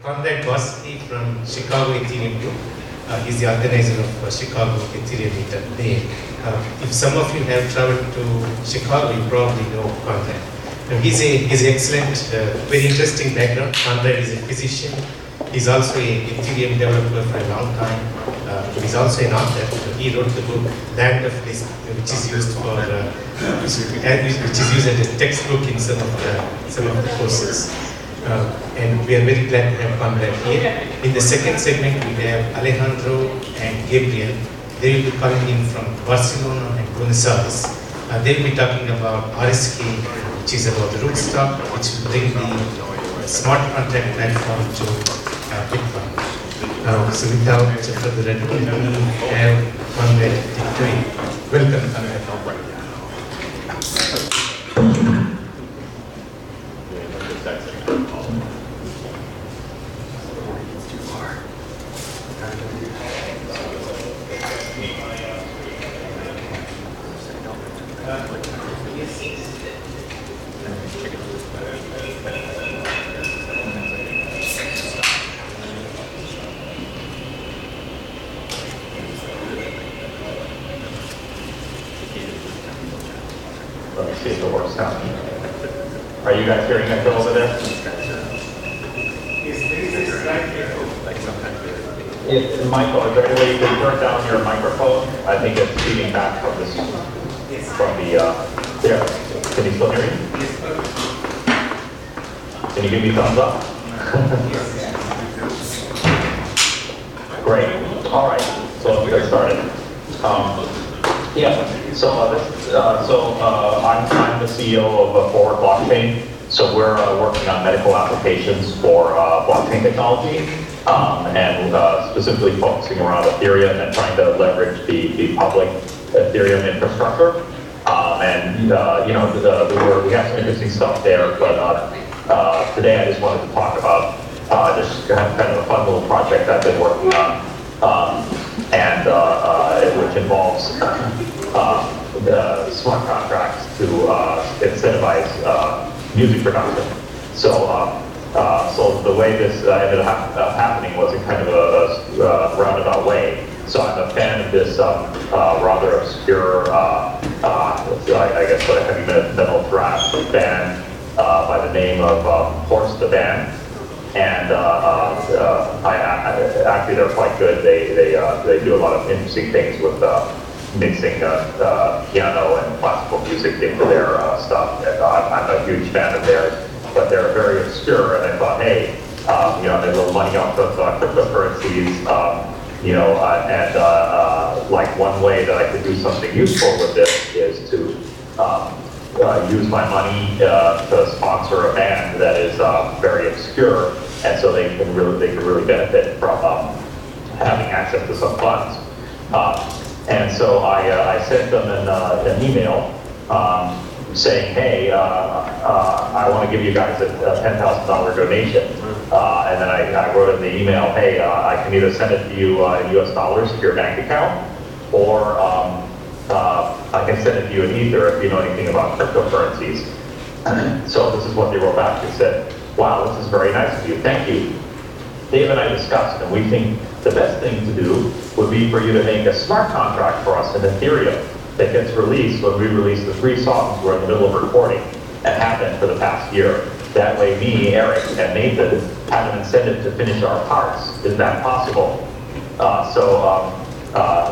Conrad Gospel from Chicago Ethereum Group. He's the organizer of Chicago Ethereum Meetup. If some of you have traveled to Chicago, you probably know Conrad. He's excellent, very interesting background. Conrad is a physician. He's also an Ethereum developer for a long time. He's also an author. He wrote the book Land of Lisp, which is used as a textbook in some of the courses. And we are very glad to have Conrad here. In the second segment, we have Alejandro and Gabriel. They will be coming in from Barcelona and Buenos Aires. They'll be talking about RSK, which is about the rootstock, which will bring the smart contract platform to Bitcoin. So without further ado, we have Conrad Dictory. Welcome, Conrad. Let me see if it works now. Are you guys hearing it over there? Michael, is there any way you can turn down your microphone? I think it's feeding back from this, there. Can you still hear me? Can you give me thumbs up? Great. All right. So let's get started. I'm the CEO of Forward Blockchain. So we're working on medical applications for blockchain technology, and specifically focusing around Ethereum and trying to leverage the public Ethereum infrastructure. We have some interesting stuff there, but today I just wanted to talk about just kind of a fun little project I've been working on, which involves smart contracts to incentivize music production. So the way this ended up happening was in kind of a roundabout way. So I'm a fan of this rather obscure, I guess, heavy metal thrash band by the name of Horse the Band. And actually they're quite good. They do a lot of interesting things with mixing piano and classical music into their stuff. And I'm a huge fan of theirs, but they're very obscure. And I thought, hey, they little money off of cryptocurrencies, like one way that I could do something useful with this is to use my money to sponsor a band that is very obscure, and so they can really benefit from having access to some funds. And so I sent them an email saying, hey, I want to give you guys a $10,000 donation. And then I wrote in the email, hey, I can either send it to you in US dollars to your bank account, or I can send it to you in Ether if you know anything about cryptocurrencies. So this is what they wrote back. They said, wow, this is very nice of you, thank you. Dave and I discussed, and we think the best thing to do would be for you to make a smart contract for us in Ethereum that gets released when we release the 3 songs we're in the middle of recording and have been for the past year. That way me, Eric, and Nathan have an incentive to finish our parts. Is that possible?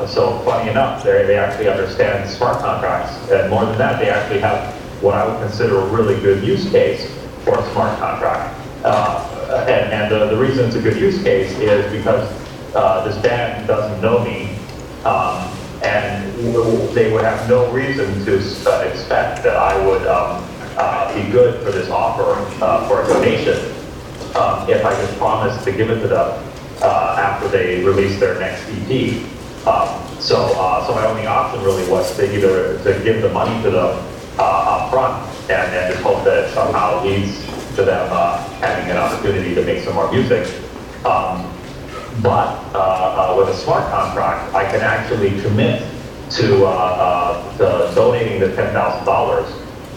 So funny enough, they actually understand smart contracts, and more than that, they actually have what I would consider a really good use case for a smart contract. And the reason it's a good use case is because this band doesn't know me, and they would have no reason to expect that I would be good for this offer for a donation if I just promised to give it to them after they release their next EP. So my only option really was to either to give the money to them up front and just hope that it somehow leads to them having an opportunity to make some more music. But with a smart contract, I can actually commit to donating the $10,000,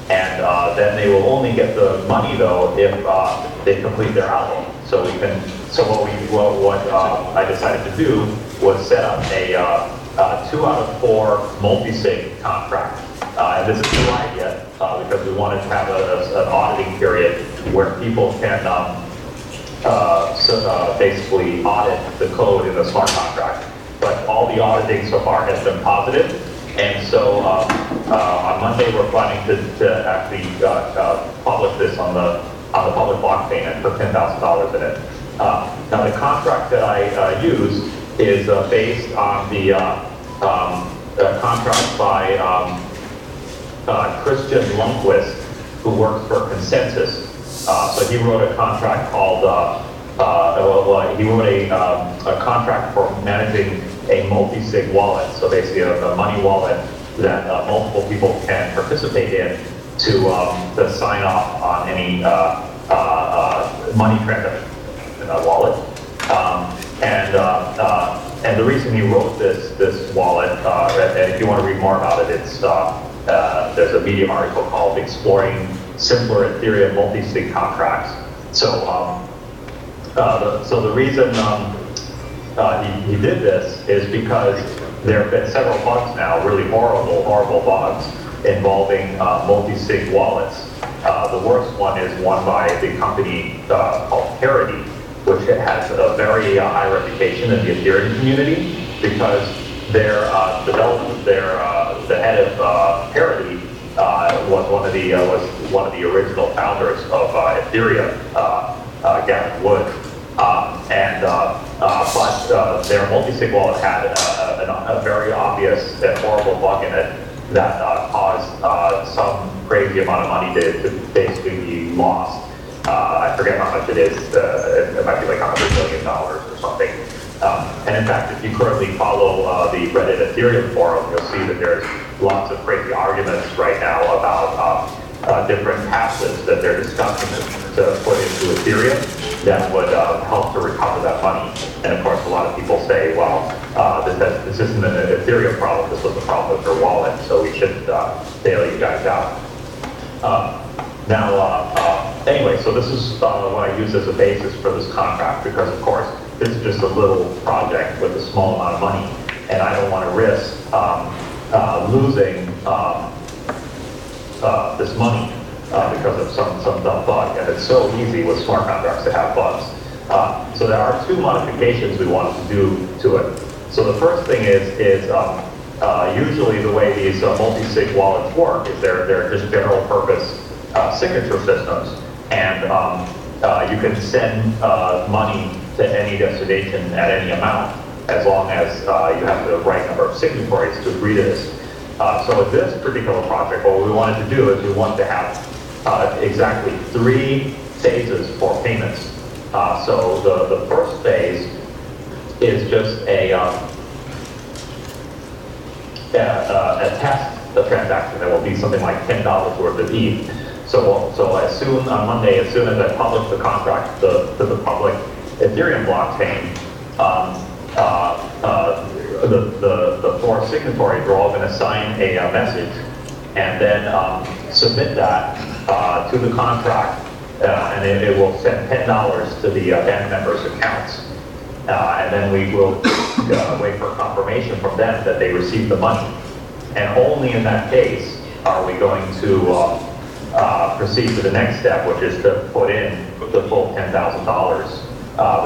and then they will only get the money though if they complete their album. So we can, so what I decided to do was set up a 2 out of 4 multi-sig contract. And this is new idea because we wanted to have an auditing period where people can basically audit the code in the smart contract. But all the auditing so far has been positive. And so on Monday, we're planning to actually publish this on the public blockchain and put $10,000 in it. Now the contract that I use is based on the contract by Christian Lundquist, who works for Consensus. So he wrote a contract called, he wrote a contract for managing a multi-sig wallet. So basically a money wallet that multiple people can participate in to sign off on any money transaction in that wallet. And the reason he wrote this wallet, and if you want to read more about it, it's there's a Medium article called "Exploring Simpler Ethereum Multi-Sig Contracts." So the reason he did this is because there have been several bugs now, really horrible bugs involving multi-sig wallets. The worst one is one by the company called Parity, which has a very high reputation in the Ethereum community because their the head of Parity was one of the original founders of Ethereum, Gavin Wood, but their multi-sig wallet had a very obvious and horrible bug in it that caused some crazy amount of money to basically be lost. I forget how much it is. It might be like $100 million or something. And in fact, if you currently follow the Reddit Ethereum forum, you'll see that there's lots of crazy arguments right now about different passives that they're discussing to put into Ethereum that would help to recover that money. And of course, a lot of people say, well, this isn't an Ethereum problem, this was a problem with your wallet, so we shouldn't bail you guys out. Anyway, so this is what I use as a basis for this contract, because of course, this is just a little project with a small amount of money, and I don't want to risk losing this money because of some dumb bug, and it's so easy with smart contracts to have bugs. So there are 2 modifications we wanted to do to it. So the first thing is usually the way these multi-sig wallets work is they're just general purpose signature systems, and you can send money to any destination at any amount as long as you have the right number of signatories to agree to this. So in this particular project, what we wanted to do is we wanted to have exactly 3 phases for payments. So the first phase is just a test transaction that will be something like $10 worth of ETH. So as soon on Monday, as soon as I publish the contract to the public Ethereum blockchain, the 4 signatories are all going to sign a message and then submit that to the contract, and it will send $10 to the band members' accounts. And then we will wait for confirmation from them that they received the money. And only in that case are we going to proceed to the next step, which is to put in the full $10,000,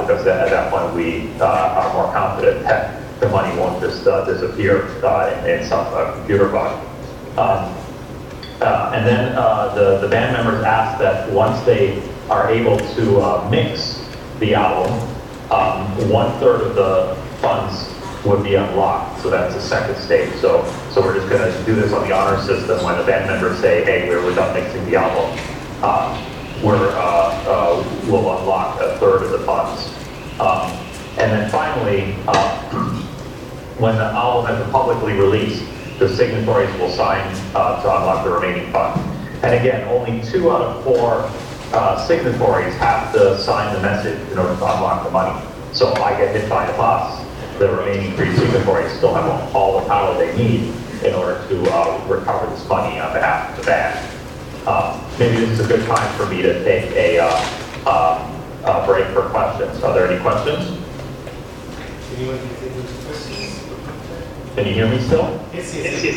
because at that point we are more confident that the money won't just disappear in some computer bug. And then the band members ask that once they are able to mix the album, 1/3 of the funds would be unlocked. So that's the second stage. So we're just going to do this on the honor system. When the band members say, hey, we're done mixing the album, we'll unlock 1/3 of the funds. And then finally, when the album is publicly released, the signatories will sign to unlock the remaining funds. And again, only 2 out of 4 signatories have to sign the message in order to unlock the money. So if I get hit by a bus, the remaining 3 signatories still have all the power they need in order to recover this money on behalf of the band. Maybe this is a good time for me to take a break for questions. Are there any questions? Anyone has any questions? Can you hear me still? Yes. Thank you.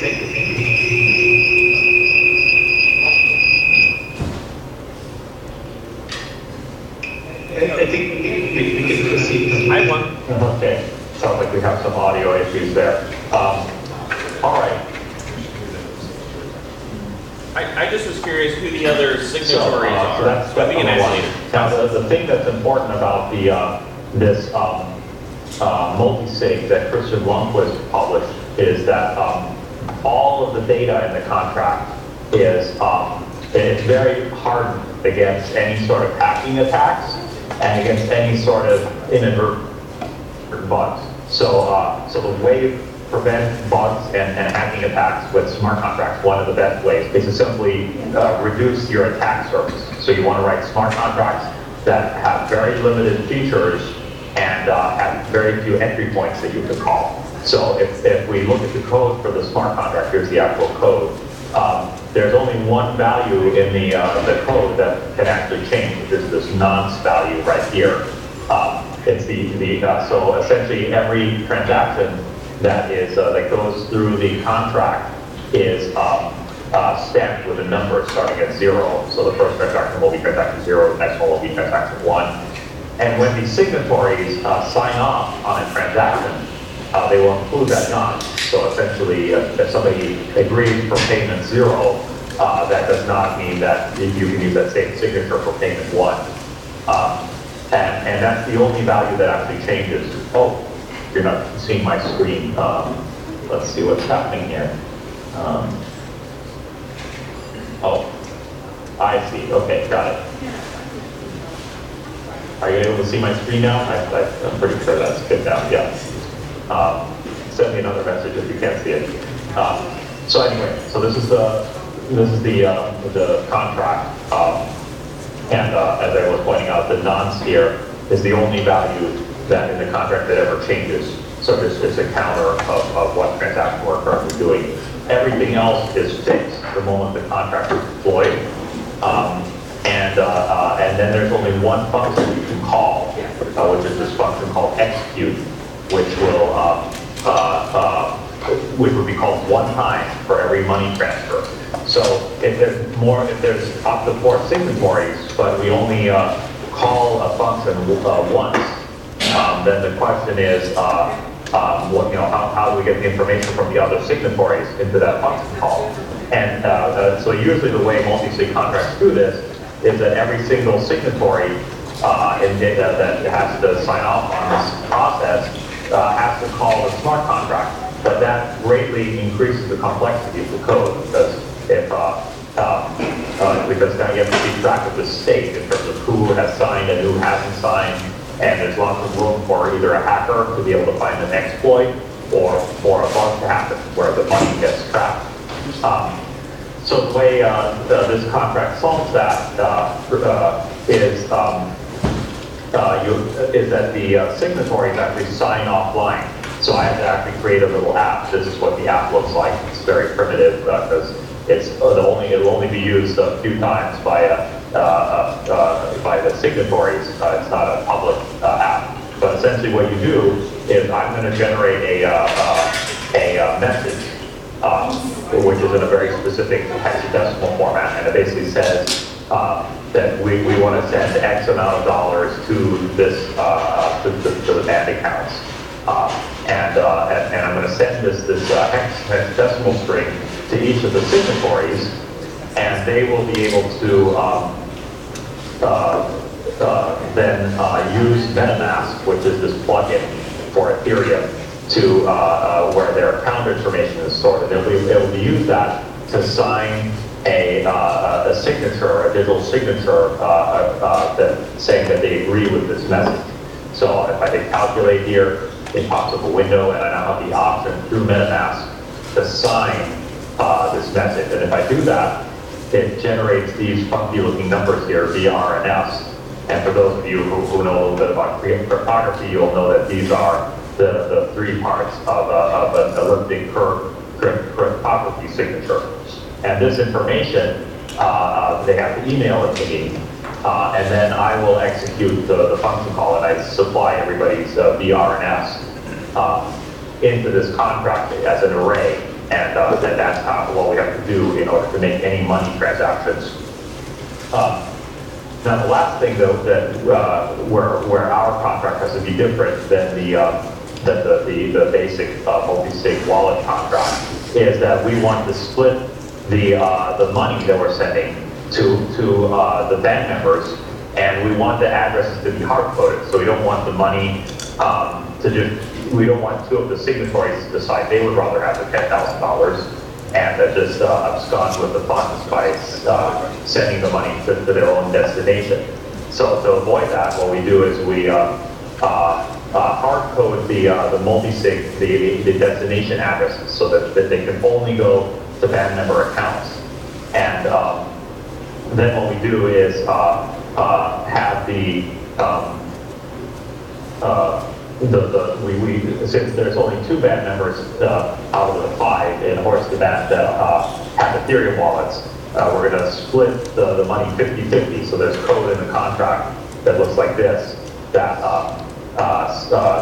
I think we can proceed. I won. Okay, sounds like we have some audio issues there. All right. I just was curious who the other signatories So are. that's So we can number ask one. later. Now, the thing that's important about this multi-sig that Christian Lundquist published is that all of the data in the contract is it's very hardened against any sort of hacking attacks and against any sort of inadvertent bugs. So the way to prevent bugs and hacking attacks with smart contracts, one of the best ways is to simply reduce your attack surface. So you want to write smart contracts that have very limited features and have very few entry points that you can call. So if we look at the code for the smart contract, here's the actual code. There's only one value in the code that can actually change, which is this nonce value right here. It's so essentially every transaction that goes through the contract is stamped with a number starting at 0. So the first transaction will be transaction 0, the next one will be transaction 1. And when the signatories sign off on a transaction, they will include that nonce. So essentially, if somebody agrees for payment 0, that does not mean that you can use that same signature for payment 1. And that's the only value that actually changes. Oh, you're not seeing my screen. Let's see what's happening here. Oh, I see. Okay, got it. Are you able to see my screen now? I'm pretty sure that's good now. Yeah. Send me another message if you can't see it. So anyway, so this is the contract. And as I was pointing out, the nonce here is the only value that in the contract that ever changes. So this is a counter of what transaction we're currently doing. Everything else is fixed the moment the contract is deployed. And then there's only one function you can call, which is this function called execute, which would be called one time for every money transfer. So if there's up to 4 signatories, but we only call a function once, then the question is, how do we get the information from the other signatories into that function call? And so usually the way multi-sig contracts do this is that every single signatory that has to sign off on this process has to call the smart contract. But that greatly increases the complexity of the code because because now you have to keep track of the state in terms of who has signed and who hasn't signed, and there's lots of room for either a hacker to be able to find an exploit or for a bug to happen where the money gets trapped. So the way this contract solves that is that the signatories actually sign offline. So I have to actually create a little app. This is what the app looks like. It's very primitive because it'll only be used a few times by the signatories. It's not a public app. But essentially, what you do is I'm going to generate a message, which is in a very specific hexadecimal format, and it basically says that we want to send X amount of dollars to this to the band accounts. And I'm going to send this hexadecimal string to each of the signatories, and they will be able to then use MetaMask, which is this plugin for Ethereum, to where their account information is stored, and they'll be able to use that to sign a signature, a digital signature, saying that they agree with this message. So if I hit calculate here, it pops up a window, and I now have the option through MetaMask to sign this message. And if I do that, it generates these funky-looking numbers here via RNFs. And for those of you who know a little bit about cryptography, you'll know that these are the 3 parts of an elliptic curve cryptography signature. And this information, they have to email it to me. and then I will execute the function call, and I supply everybody's VRNFs into this contract as an array, and that's what we have to do in order to make any money transactions. Now, the last thing, though, that where our contract has to be different than the basic multi-sig wallet contract is that we want to split the money that we're sending to the band members, and we want the addresses to be hard-coded. So we don't want the money we don't want two of the signatories to decide they would rather have the $10,000 and just abscond with the funds by sending the money to their own destination. So to avoid that, what we do is we hard code the multi-sig, the destination addresses, so that they can only go to band member accounts. And then what we do is have since there's only 2 band members out of the 5 in Horse the Band that have Ethereum wallets, we're going to split the money 50-50. So there's code in the contract that looks like this that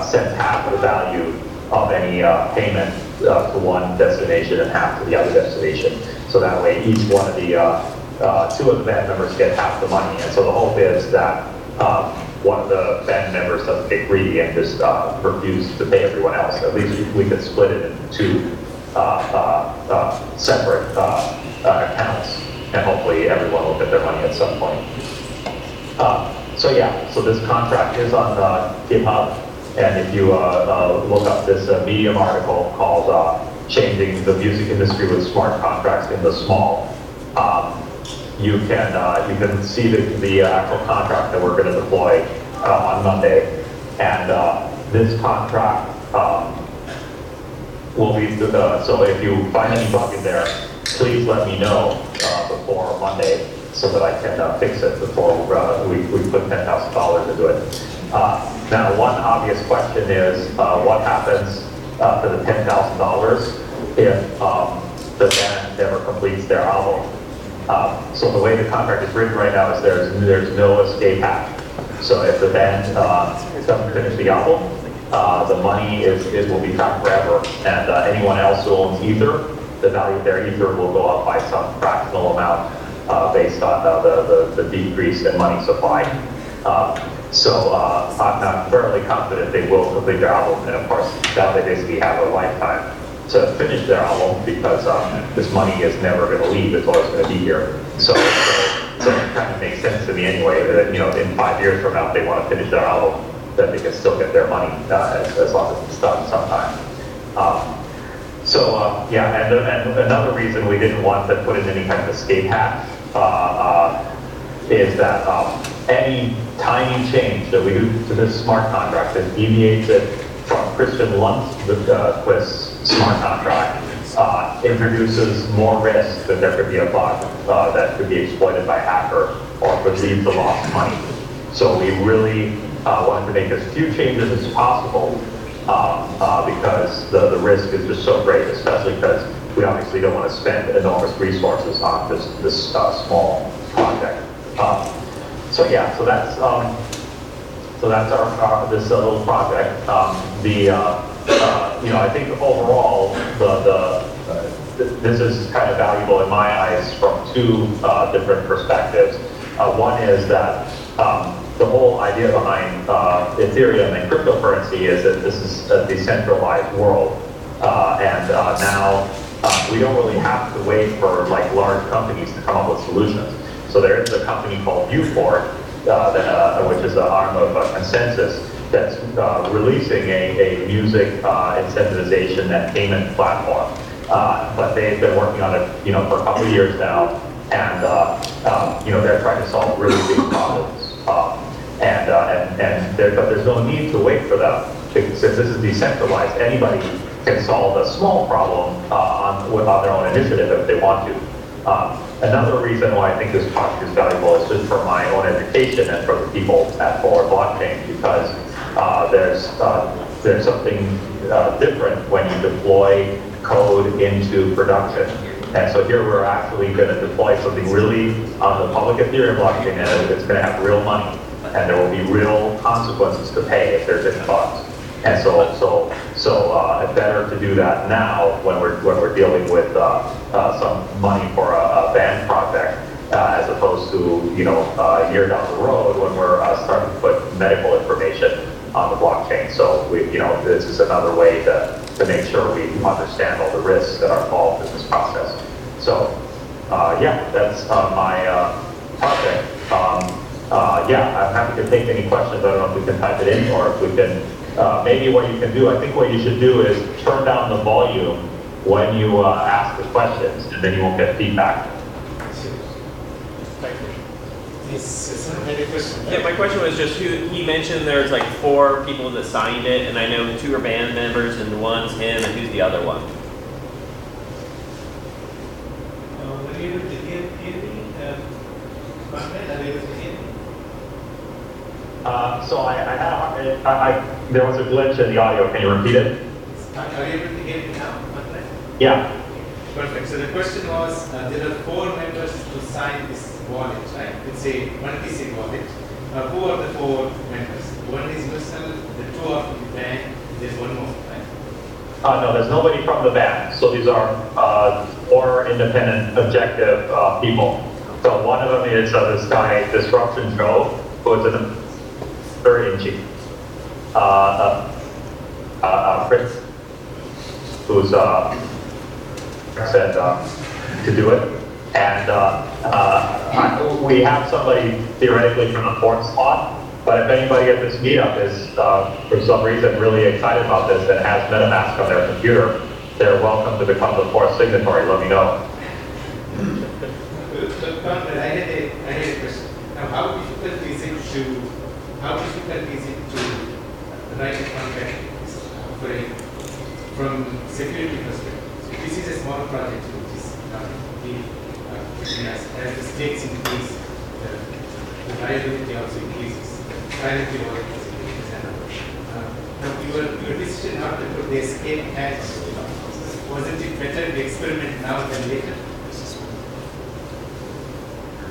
sends half the value of any payment to one destination and half to the other destination. So that way each one of the 2 of the band members get half the money. And so the hope is that one of the band members doesn't get greedy and just refuse to pay everyone else. At least we could split it into 2 separate accounts, and hopefully everyone will get their money at some point. So this contract is on GitHub, and if you look up this Medium article called "Changing the Music Industry with Smart Contracts in the Small," you can see the actual contract that we're going to deploy on Monday, and this contract will be, so if you find any bug in there, please let me know before Monday so that I can fix it before we put $10,000 into it. Now, one obvious question is what happens to the $10,000 if the band never completes their album? So the way the contract is written right now is there's no escape hatch. So if the band doesn't finish the album, the money will be trapped forever, and anyone else who owns Ether, the value of their Ether will go up by some fractional amount based on the decrease in money supply. So I'm fairly confident they will complete their album, and of course now they basically have a lifetime to finish their album because this money is never going to leave; it's always going to be here. So it kind of makes sense to me anyway that in 5 years from now, if they want to finish their album, that they can still get their money as long as it's done sometime. And another reason we didn't want to put in any kind of escape hatch is that any tiny change that we do to this smart contract that deviates it from Christian Lundquist's smart contract introduces more risk that there could be a bug that could be exploited by a hacker or could lead to lost money. So we really wanted to make as few changes as possible because the risk is just so great, especially because we obviously don't want to spend enormous resources on this small project. So that's our this little project. I think overall this is kind of valuable in my eyes from 2 different perspectives. One is that the whole idea behind Ethereum and cryptocurrency is that this is a decentralized world, and now we don't really have to wait for large companies to come up with solutions. So there is a company called Uport, which is an arm of Consensus, that's releasing a music incentivization and payment platform. But they've been working on it, for a couple of years now, and they're trying to solve really big problems. But there's no need to wait for them. Since this is decentralized, anybody can solve a small problem on their own initiative if they want to. Another reason why I think this project is valuable is just for my own education and for the people at Forward Blockchain, because there's something different when you deploy code into production. And so here we're actually going to deploy something really on the public Ethereum blockchain, and it's going to have real money, and there will be real consequences to pay if there's any bugs. And so it's better to do that now when we're dealing with some money for a banned project, as opposed to a year down the road when we're starting to put medical information on the blockchain. So this is another way to make sure we understand all the risks that are involved in this process. So yeah, that's my project. Yeah, I'm happy to take any questions. I don't know if we can type it in or if we can. Maybe what you can do, I think what you should do is turn down the volume when you ask the questions, and then you won't get feedback. Yeah, my question was just who, he mentioned there's like 4 people that signed it, and I know 2 are band members, and one's him, and who's the other one? Were you able to hear me? Conrad, are you able to hear me? So there was a glitch in the audio. Can you repeat it? Are you able to hear me now, Conrad? Yeah. Perfect. So the question was, there are 4 members who signed this wallet, right? It's a multi-sig wallet. Who are the 4 members? One is yourself, the 2 are from the bank, there's one more, right? No, there's nobody from the band. So these are 4 independent, objective people. So one of them is this guy, Disruption Joe, who is an editor-in-chief. Chris, who's said to do it. And we have somebody theoretically from the 4th slot, but if anybody at this meetup is, for some reason, really excited about this and has MetaMask on their computer, they're welcome to become the 4th signatory. Let me know. Conrad, I had a question. Now, how difficult is it to write a contract from security perspective? So this is a small project, which is not big. As the stakes increase, the liability also increases. Liability also increases. Now, your decision not to put the escape hatch, wasn't it better to experiment now than later?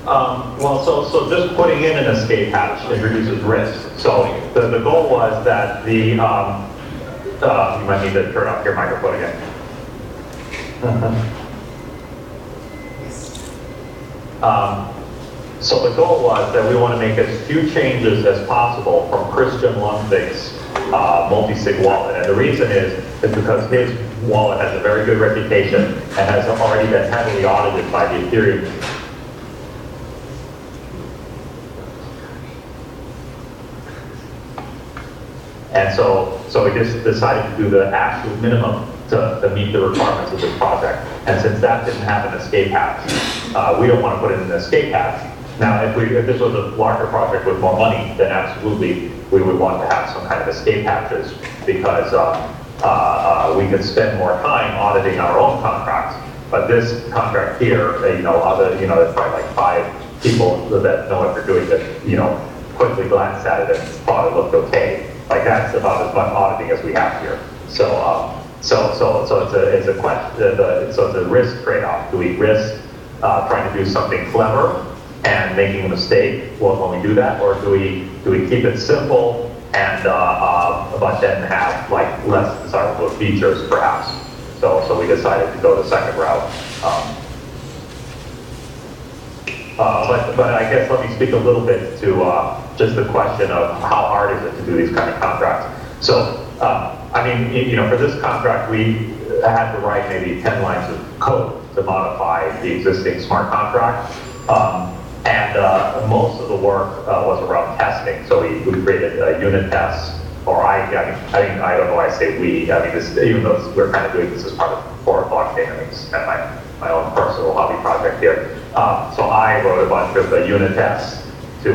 Well, so just putting in an escape hatch introduces risk. So the goal was that you might need to turn off your microphone again. So the goal was that we want to make as few changes as possible from Christian Lundvik's multi-sig wallet. And the reason is because his wallet has a very good reputation and has already been heavily audited by the Ethereum. And so we just decided to do the absolute minimum to meet the requirements of this project. And since that didn't have an escape hatch, we don't want to put in an escape hatch. Now, if this was a larger project with more money, then absolutely we would want to have some kind of escape hatches because we could spend more time auditing our own contracts. But this contract here, there's probably like 5 people that know what they're doing that, quickly glanced at it and thought it looked okay. Like that's about as much auditing as we have here. So it's a question. So it's a risk trade-off. Do we risk trying to do something clever and making a mistake when we do that, or do we keep it simple and but then have like less desirable features perhaps? So we decided to go the second route. But I guess let me speak a little bit to just the question of how hard is it to do these kind of contracts. So, for this contract, we had to write maybe 10 lines of code to modify the existing smart contract. And most of the work was around testing. So we created unit tests, or I don't know why I say we. Even though we're kind of doing this as part of core blockchain, it's kind of my own personal hobby project here. So I wrote a bunch of unit tests to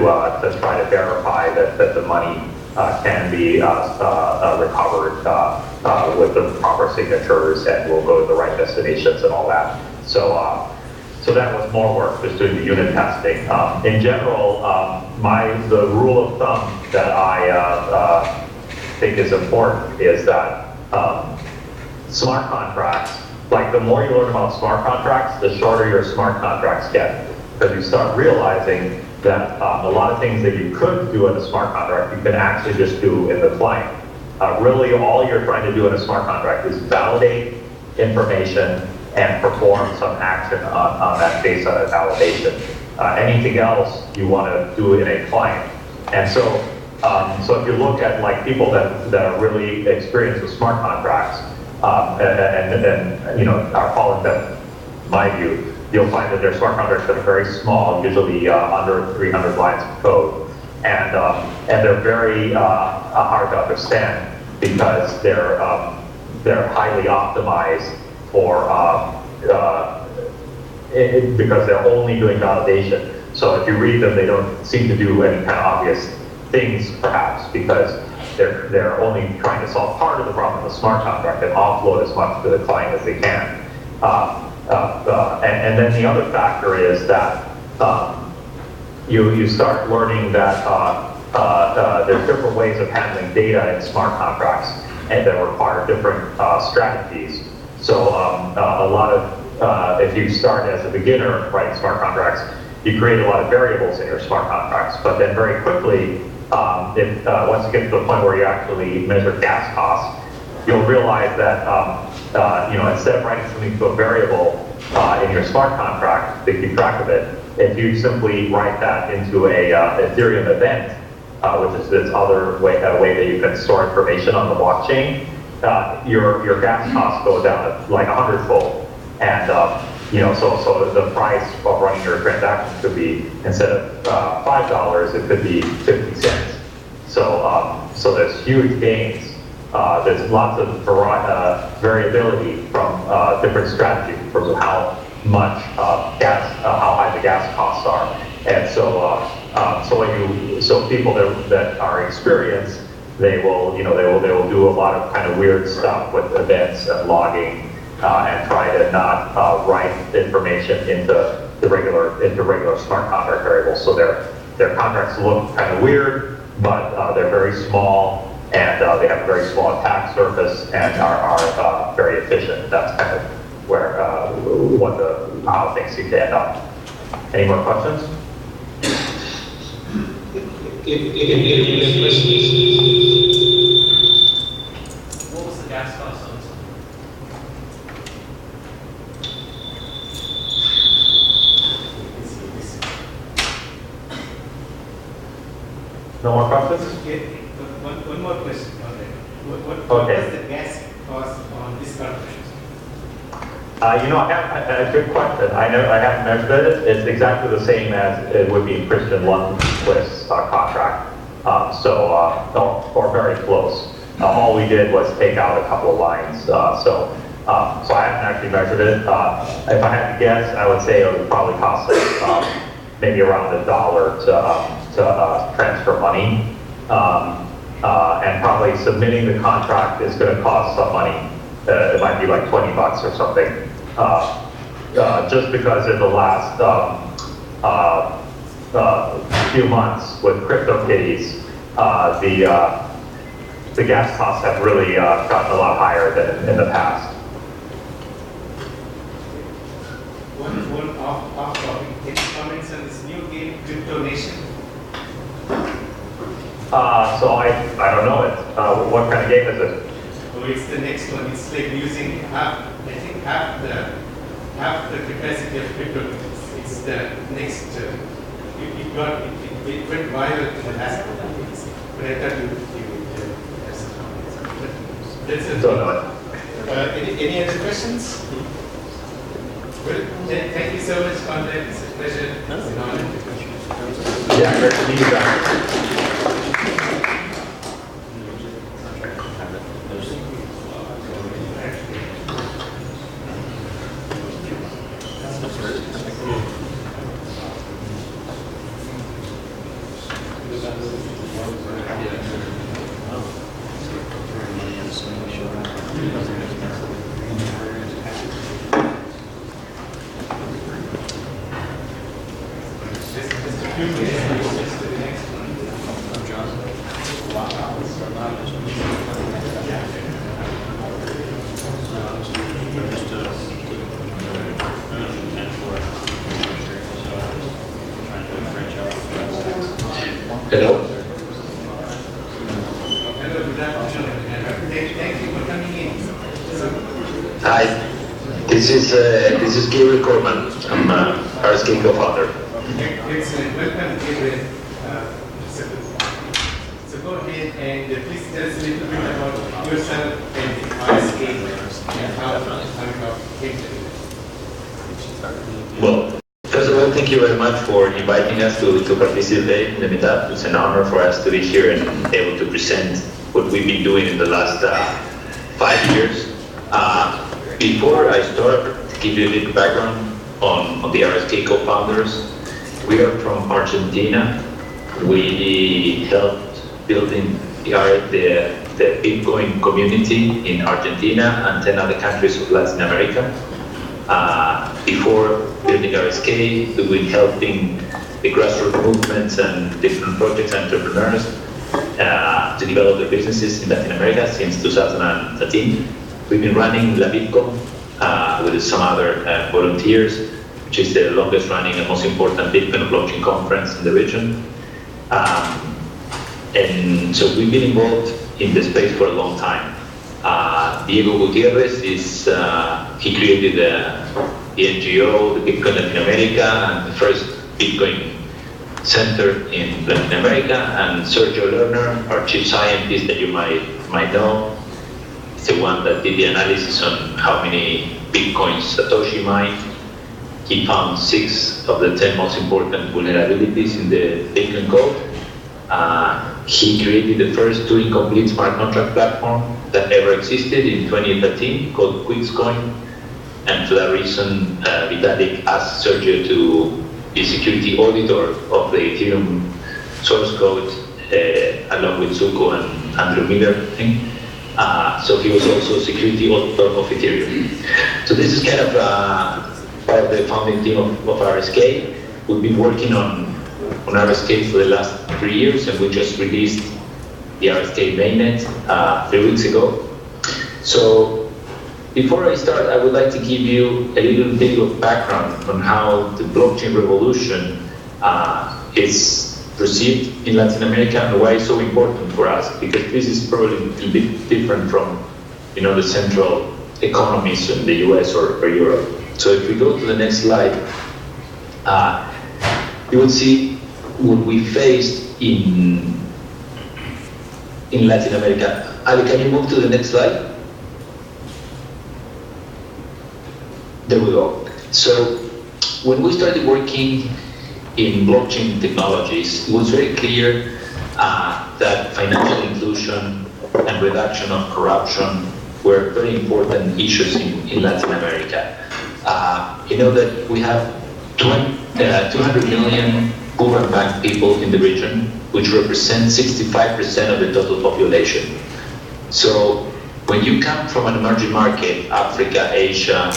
try to verify that the money can be recovered with the proper signatures and will go to the right destinations and all that. So that was more work, just doing the unit testing. In general, the rule of thumb that I think is important is that smart contracts like the more you learn about smart contracts, the shorter your smart contracts get. Because you start realizing that a lot of things that you could do in a smart contract, you can actually just do in the client. Really, all you're trying to do in a smart contract is validate information and perform some action on that based on a validation. Anything else you want to do in a client. And so, so if you look at like people that are really experienced with smart contracts, and you know, are following them, in my view, you'll find that their smart contracts that are very small, usually under 300 lines of code, and they're very hard to understand because they're highly optimized for because they're only doing validation. So if you read them, they don't seem to do any kind of obvious things, perhaps, because they're only trying to solve part of the problem of the smart contract and offload as much to the client as they can. And then the other factor is that you start learning that there's different ways of handling data in smart contracts and that require different strategies. So a lot of, if you start as a beginner writing smart contracts, you create a lot of variables in your smart contracts, but then very quickly, once you get to the point where you actually measure gas costs, you'll realize that you know, instead of writing something to a variable in your smart contract to keep track of it, if you simply write that into a Ethereum event, which is this other way that you can store information on the blockchain, your gas costs go down like 100-fold, and you know, so the price of running your transaction could be, instead of $5, it could be 50 cents. So so there's huge gains. There's lots of variability from different strategies in terms of how much how high the gas costs are, and so so people that are experienced, they will do a lot of kind of weird stuff with events and logging, and try to not write information into regular smart contract variables. So their contracts look kind of weird, but they're very small. And they have a very small attack surface and are very efficient. That's kind of where how things seem to end up. Any more questions? What was the gas cost on this one? No more questions? One more question on that. What Okay. was the gas cost on this contract? You know, I have a good question. I haven't measured it. It's exactly the same as it would be in Christian Lundquist's contract. Or very close. All we did was take out a couple of lines. So I haven't actually measured it. If I had to guess, I would say it would probably cost us maybe around $1 to transfer money. And probably submitting the contract is going to cost some money. It might be like $20 or something. Just because in the last few months with CryptoKitties, the gas costs have really gotten a lot higher than in the past. One off topic. Any comments on this new game, Crypto Nation? So I don't know it. What kind of game is it? Oh, it's the next one. It's like using half the capacity of crypto. It's the next. It went viral in the last couple of weeks. But I thought you would have some comments. That's it. Don't know it. Any other questions? Well, thank you so much, Conrad. It's a pleasure. It's an honor. Yeah, great to meet you guys. Just Hello. Hello, good afternoon. Thank you for coming in. Hi. This is Gabriel Corman. I'm RSK co-founder. Excellent. Welcome, Gabriel. So go ahead and please tell us a little bit about yourself and RSK and how you came to it. Well, first of all, thank you very much for inviting us to participate in the meetup. It's an honor for us to be here and able to present what we've been doing in the last 5 years. Before I start, to give you a little background on the RSK co-founders. We are from Argentina. We helped building the Bitcoin community in Argentina and 10 other countries of Latin America. Before building RSK, we've been helping the grassroots movements and different projects and entrepreneurs to develop their businesses in Latin America since 2013. We've been running La Bitcoin with some other volunteers, which is the longest running and most important Bitcoin blockchain conference in the region. And so we've been involved in the space for a long time. Diego Gutierrez he created the NGO, the Bitcoin Latin America, and the first Bitcoin center in Latin America. And Sergio Lerner, our chief scientist that you might know, is the one that did the analysis on how many Bitcoins Satoshi mined. He found 6 of the 10 most important vulnerabilities in the Bitcoin code. He created the first Turing complete smart contract platform that ever existed in 2013 called Quickscoin. And for that reason, Vitalik asked Sergio to be security auditor of the Ethereum source code along with Zuko and Andrew Miller. So he was also security auditor of Ethereum. So this is kind of part of the founding team of RSK. We've been working on RSK for the last 3 years, and we just released the RSK mainnet 3 weeks ago. So before I start, I would like to give you a little bit of background on how the blockchain revolution is perceived in Latin America and why it's so important for us, because this is probably a little bit different from the central economies in the US or Europe. So if we go to the next slide, you will see what we faced in Latin America. Ali, can you move to the next slide? There we go. So when we started working in blockchain technologies, it was very clear that financial inclusion and reduction of corruption were very important issues in Latin America. You know that we have 200 million poor and banked people in the region, which represent 65% of the total population. So when you come from an emerging market, Africa, Asia,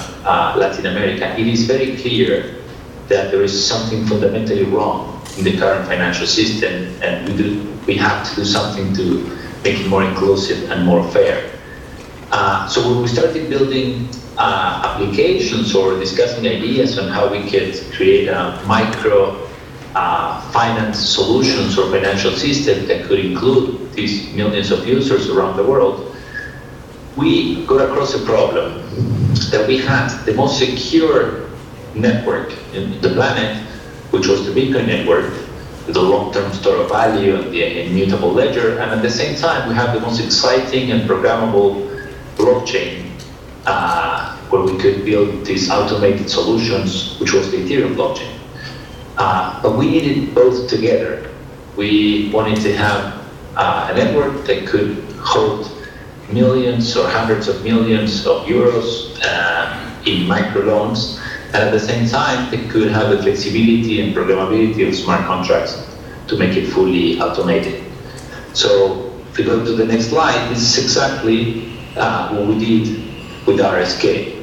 Latin America, it is very clear that there is something fundamentally wrong in the current financial system, and we have to do something to make it more inclusive and more fair. So when we started building applications or discussing ideas on how we could create a micro finance solutions or financial system that could include these millions of users around the world, we got across a problem that we had the most secure network in the planet, which was the Bitcoin network, with the long-term store of value and the immutable ledger, and at the same time we have the most exciting and programmable blockchain where we could build these automated solutions, which was the Ethereum blockchain. But we needed both together. We wanted to have a network that could hold millions or hundreds of millions of euros in microloans, and at the same time they could have the flexibility and programmability of smart contracts to make it fully automated. So if we go to the next slide, this is exactly what we did with RSK.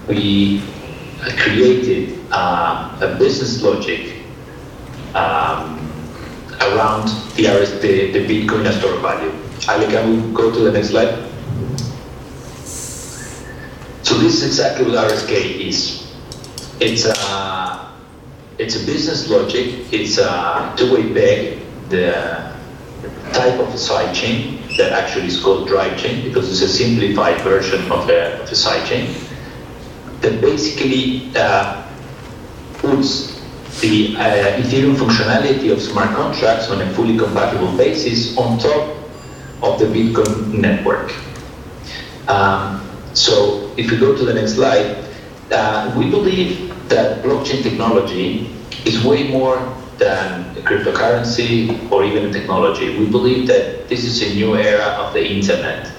We created a business logic around the Bitcoin as store of value. Ali, can we go to the next slide? So this is exactly what RSK is. it's a business logic. It's a two-way peg. The type of a sidechain that actually is called drive chain because it's a simplified version of a sidechain that basically puts the Ethereum functionality of smart contracts on a fully compatible basis on top of the Bitcoin network. So if we go to the next slide, we believe that blockchain technology is way more than a cryptocurrency or even a technology. We believe that this is a new era of the internet,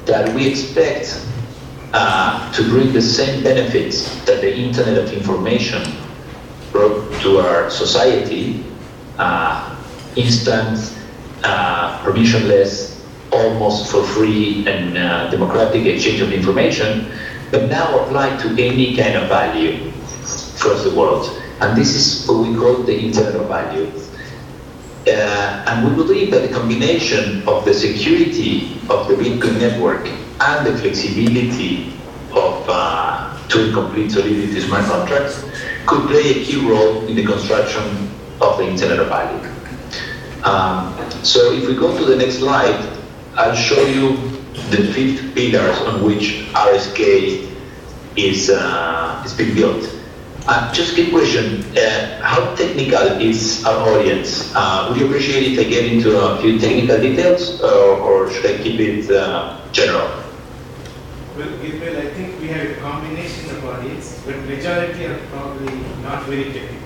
that we expect to bring the same benefits that the Internet of Information brought to our society, instant, permissionless, almost for free and democratic exchange of information, but now applied to any kind of value across the world. And this is what we call the Internet of Value. And we believe that the combination of the security of the Bitcoin network and the flexibility of two complete solidity smart contracts could play a key role in the construction of the Internet of Value. So if we go to the next slide, I'll show you the 5 pillars on which RSK is being built. Just a question, how technical is our audience? Would you appreciate if I get into a few technical details, or should I keep it general? Well, Gabriel, I think we have a combination of audience, but majority are probably not very technical.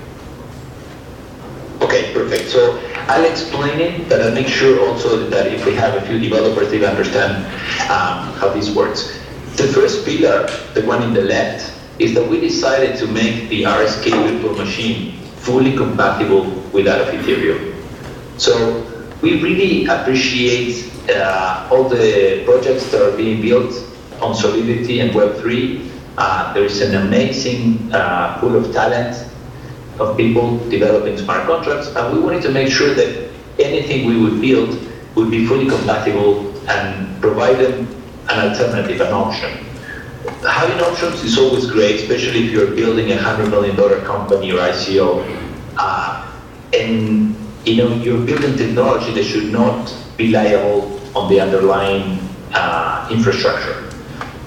Okay, perfect. So I'll explain it, but I'll make sure also that if we have a few developers, they understand how this works. The first pillar, the one in the left, is that we decided to make the RSK virtual machine fully compatible with that of Ethereum. So we really appreciate all the projects that are being built on Solidity and Web3. There is an amazing pool of talent of people developing smart contracts, and we wanted to make sure that anything we would build would be fully compatible and provide them an alternative, an option. Having options is always great, especially if you're building $100 million company or ICO, and you're building technology that should not be liable on the underlying infrastructure.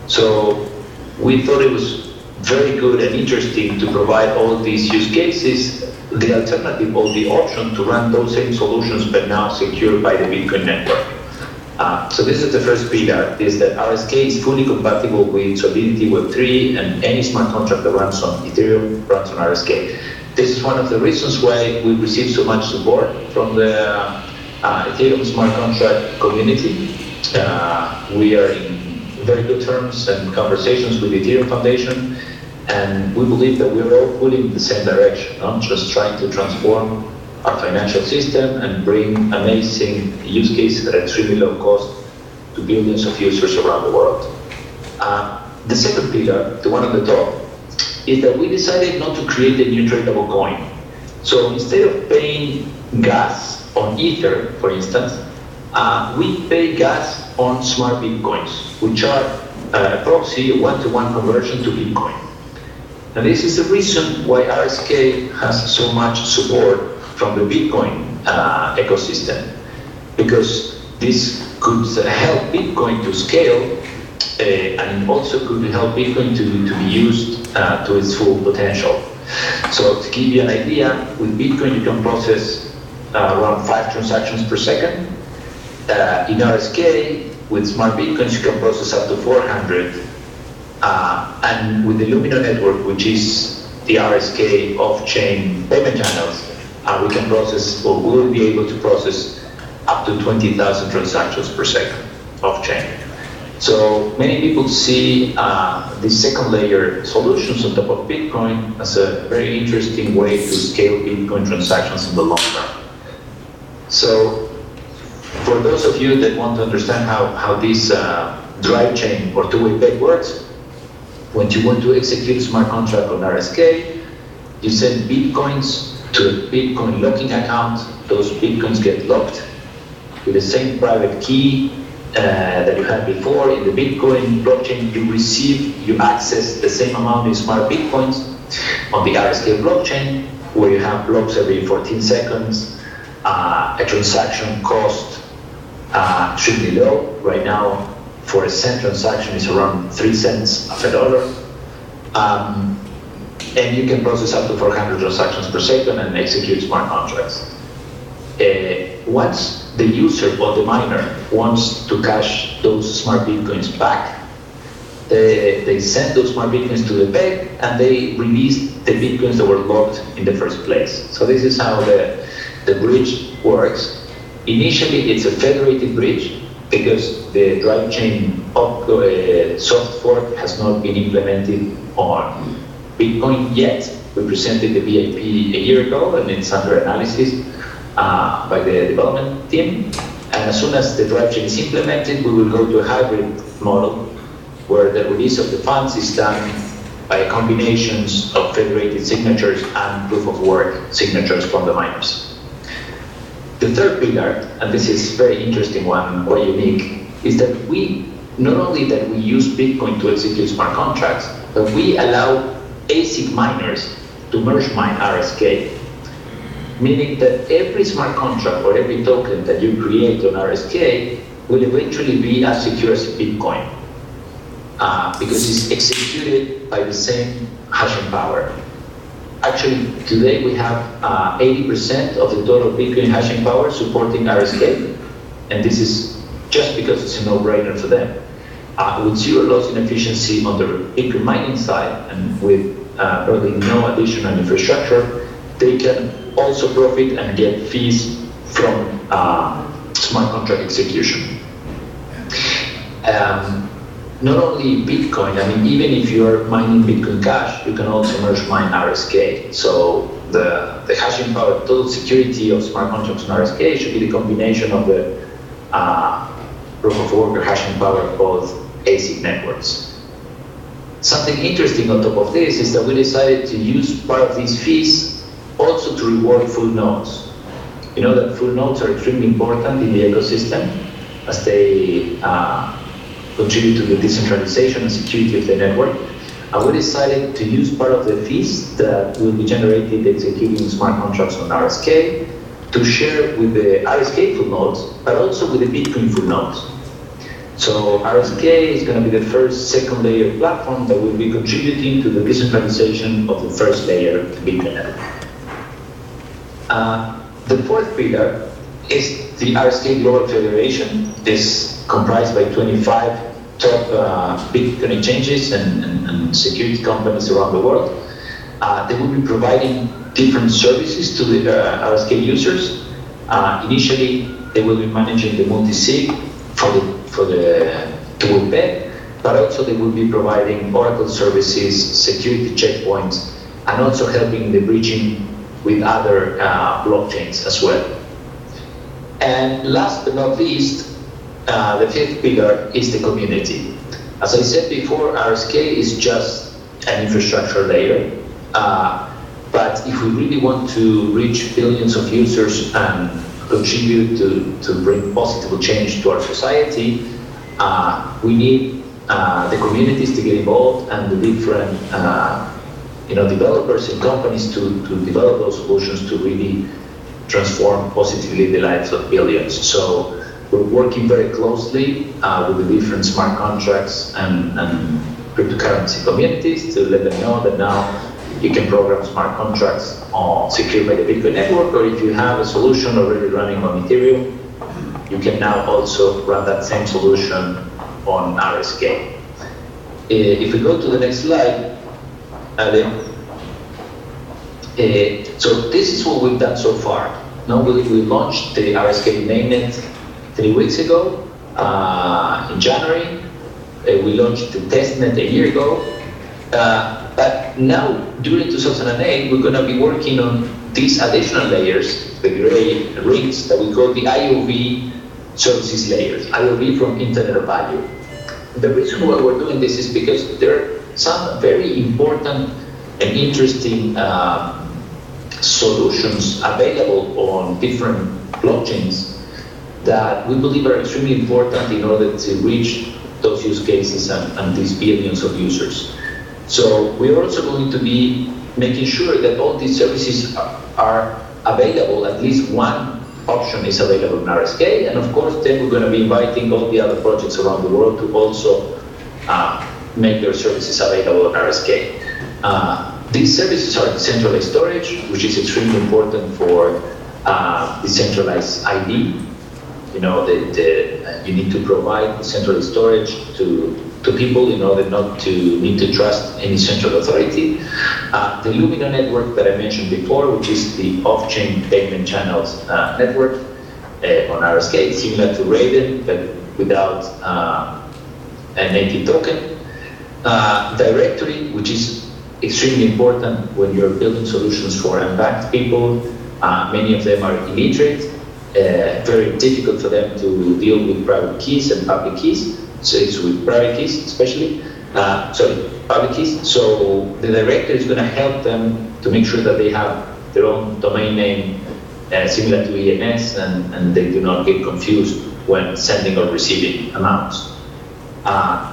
So we thought it was very good and interesting to provide all these use cases, the alternative or the option to run those same solutions but now secured by the Bitcoin network. So this is the first pillar, is that RSK is fully compatible with Solidity, Web3, and any smart contract that runs on Ethereum runs on RSK. This is one of the reasons why we received so much support from the Ethereum smart contract community. We are in very good terms and conversations with the Ethereum Foundation, and we believe that we're all pulling in the same direction, not just trying to transform our financial system and bring amazing use cases at extremely low cost to billions of users around the world. The second pillar, the one on the top, is that we decided not to create a new tradable coin. So instead of paying gas on Ether, for instance, we pay gas on smart Bitcoins, which are a proxy, a one-to-one conversion to Bitcoin. And this is the reason why RSK has so much support from the Bitcoin ecosystem, because this could help Bitcoin to scale, and also could help Bitcoin to be used to its full potential. So to give you an idea, with Bitcoin you can process around 5 transactions per second. In RSK, with smart Bitcoins, you can process up to 400. And with the Lumino network, which is the RSK off-chain payment channels, we can process, or we will be able to process up to 20,000 transactions per second off-chain. So many people see the second layer solutions on top of Bitcoin as a very interesting way to scale Bitcoin transactions in the long run. So for those of you that want to understand how this drive chain or two-way peg works, when you want to execute a smart contract on RSK, you send Bitcoins to a Bitcoin locking account. Those Bitcoins get locked with the same private key that you had before. In the Bitcoin blockchain, you access the same amount in smart Bitcoins On the RSK blockchain, where you have blocks every 14 seconds, a transaction cost should be low. Right now, for a cent transaction is around 3 cents of a dollar. And you can process up to 400 transactions per second and execute smart contracts. Once the user or the miner wants to cash those smart bitcoins back, they send those smart bitcoins to the peg and they release the bitcoins that were locked in the first place. So this is how the bridge works. Initially, it's a federated bridge because the drive chain soft fork has not been implemented on Bitcoin yet. We presented the BIP a year ago and it's under analysis by the development team. And as soon as the drive chain is implemented, we will go to a hybrid model where the release of the funds is done by combinations of federated signatures and proof of work signatures from the miners. The third pillar, and this is a very interesting one, quite unique, is that we, not only that we use Bitcoin to execute smart contracts, but we allow ASIC miners to merge mine RSK, meaning that every smart contract or every token that you create on RSK will eventually be as secure as Bitcoin because it's executed by the same hashing power. Actually, today we have 80% of the total Bitcoin hashing power supporting RSK, and this is just because it's a no-brainer for them. With zero loss in efficiency on the Bitcoin mining side and with probably no additional infrastructure, they can also profit and get fees from smart contract execution. Not only Bitcoin, I mean, even if you're mining Bitcoin Cash, you can also merge mine RSK. So the hashing power, total security of smart contracts on RSK should be the combination of the proof of work or hashing power of both ASIC networks. Something interesting on top of this is that we decided to use part of these fees also to reward full nodes. You know that full nodes are extremely important in the ecosystem as they contribute to the decentralization and security of the network. And we decided to use part of the fees that will be generated executing smart contracts on RSK to share with the RSK full nodes, but also with the Bitcoin full nodes. So RSK is going to be the first second layer platform that will be contributing to the decentralization of the first layer, the Bitcoin network. The fourth pillar is the RSK Global Federation. This comprised by 25 top Bitcoin exchanges and security companies around the world. They will be providing different services to the RSK users. Initially, they will be managing the multi-sig for the tool peg, but also they will be providing Oracle services, security checkpoints, and also helping the bridging with other blockchains as well. And last but not least, the fifth pillar is the community. As I said before, RSK is just an infrastructure layer. But if we really want to reach billions of users and contribute to bring positive change to our society, we need the communities to get involved and the different developers and companies to develop those solutions to really transform positively the lives of billions. So we're working very closely with the different smart contracts and cryptocurrency communities to let them know that now you can program smart contracts secured by the Bitcoin network, or if you have a solution already running on Ethereum, you can now also run that same solution on RSK. If we go to the next slide, so this is what we've done so far. Now we launched the RSK mainnet 3 weeks ago in January. We launched the testnet a year ago. But now, during 2008, we're going to be working on these additional layers, the gray rings that we call the IOV services layers, IOV from Internet of Value. The reason why we're doing this is because there are some very important and interesting solutions available on different blockchains that we believe are extremely important in order to reach those use cases and these billions of users. So we are also going to be making sure that all these services are available, at least one option is available in RSK, and of course then we're going to be inviting all the other projects around the world to also make their services available on RSK. These services are decentralized storage, which is extremely important for decentralized ID. You know, you need to provide decentralized storage to people in order not to need to trust any central authority. The Lumina network that I mentioned before, which is the off-chain payment channels network on RSK, similar to Raven, but without a native token. Directory, which is extremely important when you're building solutions for unbanked people. Many of them are illiterate, very difficult for them to deal with private keys and public keys. So it's with private keys, especially, public keys. So the directory is going to help them to make sure that they have their own domain name similar to ENS, and they do not get confused when sending or receiving amounts.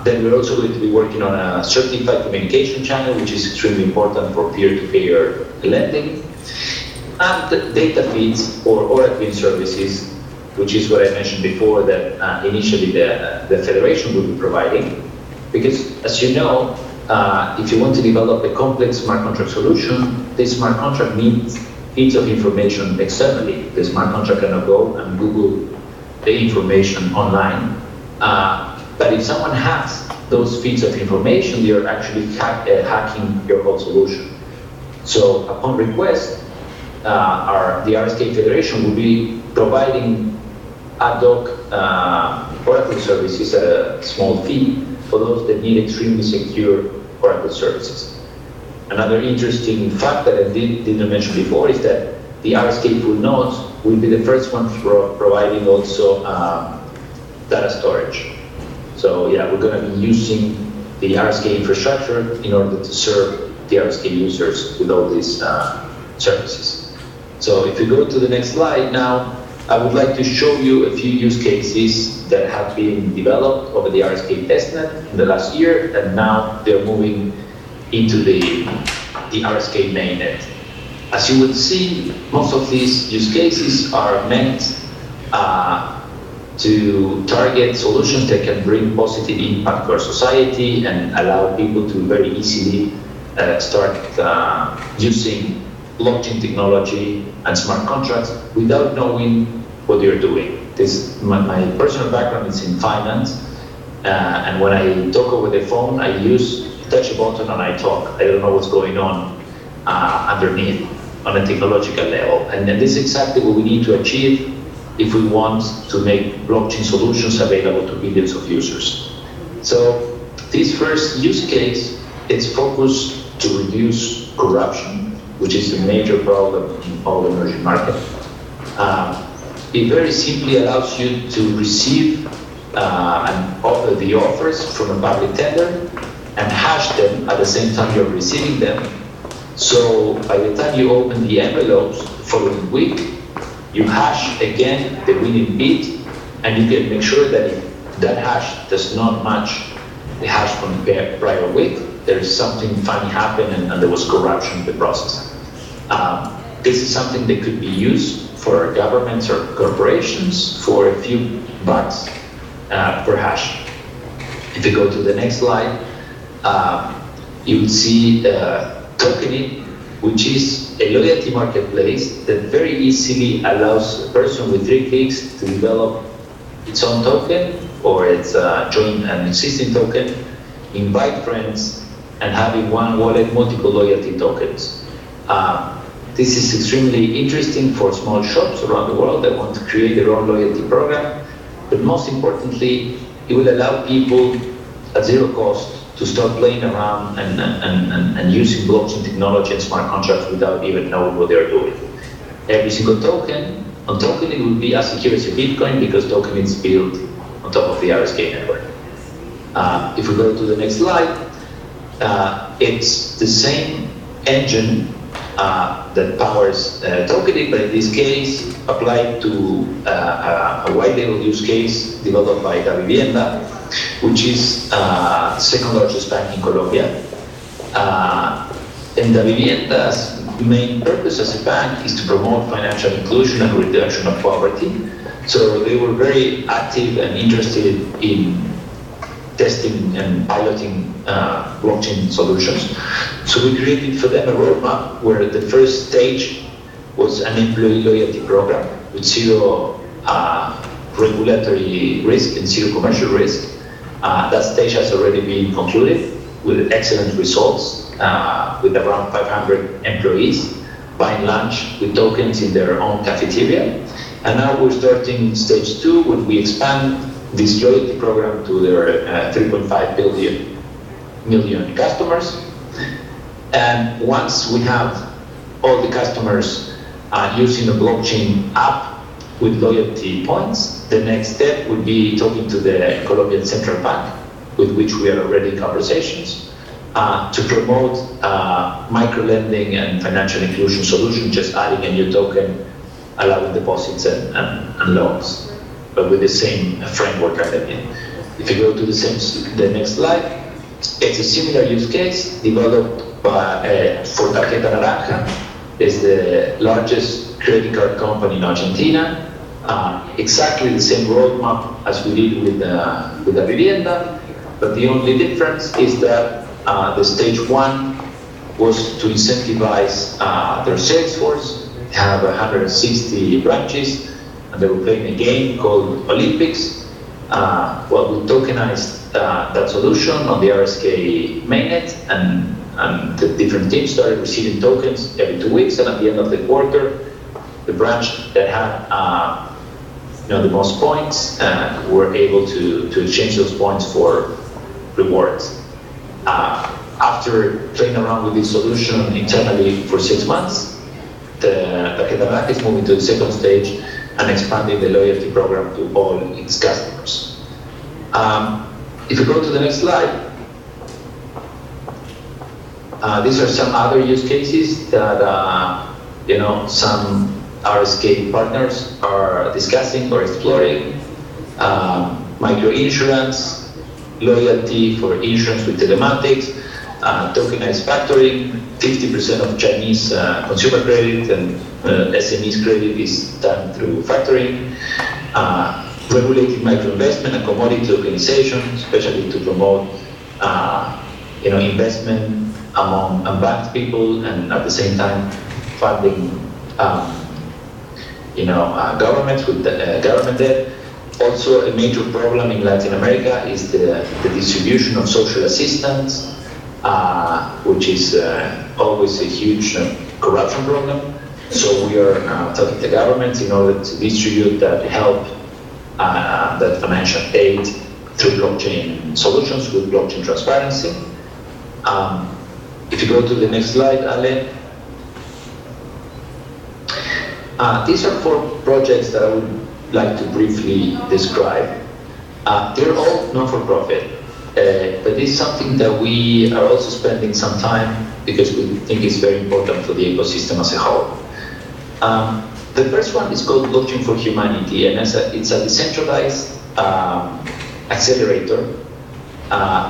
Then we're also going to be working on a certified communication channel, which is extremely important for peer-to-peer lending. And the data feeds or Oracle services, which is what I mentioned before, that initially the Federation will be providing. Because as you know, if you want to develop a complex smart contract solution, this smart contract needs feeds of information externally. The smart contract cannot go and Google the information online. But if someone hacks those feeds of information, they are actually hacking your whole solution. So upon request, the RSK Federation will be providing ad hoc Oracle services at a small fee for those that need extremely secure Oracle services. Another interesting fact that I didn't mention before is that the RSK full nodes will be the first ones providing also data storage. So yeah, we're going to be using the RSK infrastructure in order to serve the RSK users with all these services. So if we go to the next slide now, I would like to show you a few use cases that have been developed over the RSK testnet in the last year, and now they're moving into the RSK mainnet. As you would see, most of these use cases are meant to target solutions that can bring positive impact to our society and allow people to very easily start using blockchain technology and smart contracts without knowing what you're doing. My personal background is in finance, and when I talk over the phone, I touch a button and I talk. I don't know what's going on underneath on a technological level. And this is exactly what we need to achieve if we want to make blockchain solutions available to billions of users. So this first use case is focused to reduce corruption, which is a major problem in all emerging markets. It very simply allows you to receive the offers from a public tender and hash them at the same time you're receiving them. So by the time you open the envelopes the following week, you hash again the winning bid, and you can make sure that if that hash does not match the hash from the prior week, there's something funny happened and there was corruption in the process. This is something that could be used for governments or corporations for a few bucks per hash. If you go to the next slide, you will see Tokenit, which is a loyalty marketplace that very easily allows a person with 3 clicks to develop its own token or its join an existing token, invite friends, and having one wallet, multiple loyalty tokens. This is extremely interesting for small shops around the world that want to create their own loyalty program. But most importantly, it will allow people at zero cost to start playing around and using blockchain technology and smart contracts without even knowing what they're doing. Every single token on Tokenit will be as secure as a Bitcoin because Tokenit is built on top of the RSK network. If we go to the next slide, it's the same engine that powers Tokenit, but in this case applied to a white-label use case developed by Davivienda, which is the second largest bank in Colombia. And Davivienda's main purpose as a bank is to promote financial inclusion and reduction of poverty. So they were very active and interested in testing and piloting blockchain solutions. So we created for them a roadmap where the first stage was an employee loyalty program with zero regulatory risk and zero commercial risk. That stage has already been concluded with excellent results, with around 500 employees buying lunch with tokens in their own cafeteria. And now we're starting stage 2 when we expand this loyalty program to their 3.5 million customers. And once we have all the customers using the blockchain app with loyalty points, the next step would be talking to the Colombian Central Bank, with which we are already in conversations, to promote micro-lending and financial inclusion solution, just adding a new token, allowing deposits and loans, but with the same framework underneath. If you go to the next slide, it's a similar use case developed by, for Tarjeta Naranja. It's the largest credit card company in Argentina. Exactly the same roadmap as we did with the Vivienda, but the only difference is that the stage 1 was to incentivize their sales force. They have 160 branches, and they were playing a game called Olympics. Well, we tokenized that solution on the RSK mainnet, and the different teams started receiving tokens every 2 weeks, and at the end of the quarter, the branch that had the most points were able to exchange those points for rewards. After playing around with this solution internally for 6 months, the Tarjeta Naranja is moving to the second stage and expanding the loyalty program to all its customers. If you go to the next slide, these are some other use cases that some RSK partners are discussing or exploring. Micro insurance, loyalty for insurance with telematics, tokenized factoring. 50% of Chinese consumer credit and SMEs credit is done through factoring. Regulated microinvestment and commodity tokenization, especially to promote investment among unbanked people, and at the same time funding governments with government debt. Also, a major problem in Latin America is the distribution of social assistance, which is always a huge corruption problem. So we are talking to governments in order to distribute that help, that financial aid through blockchain solutions with blockchain transparency. If you go to the next slide, Ale. These are 4 projects that I would like to briefly describe. They're all not-for-profit, but it's something that we are also spending some time because we think it's very important for the ecosystem as a whole. The first one is called Blockchain for Humanity, and it's a decentralized accelerator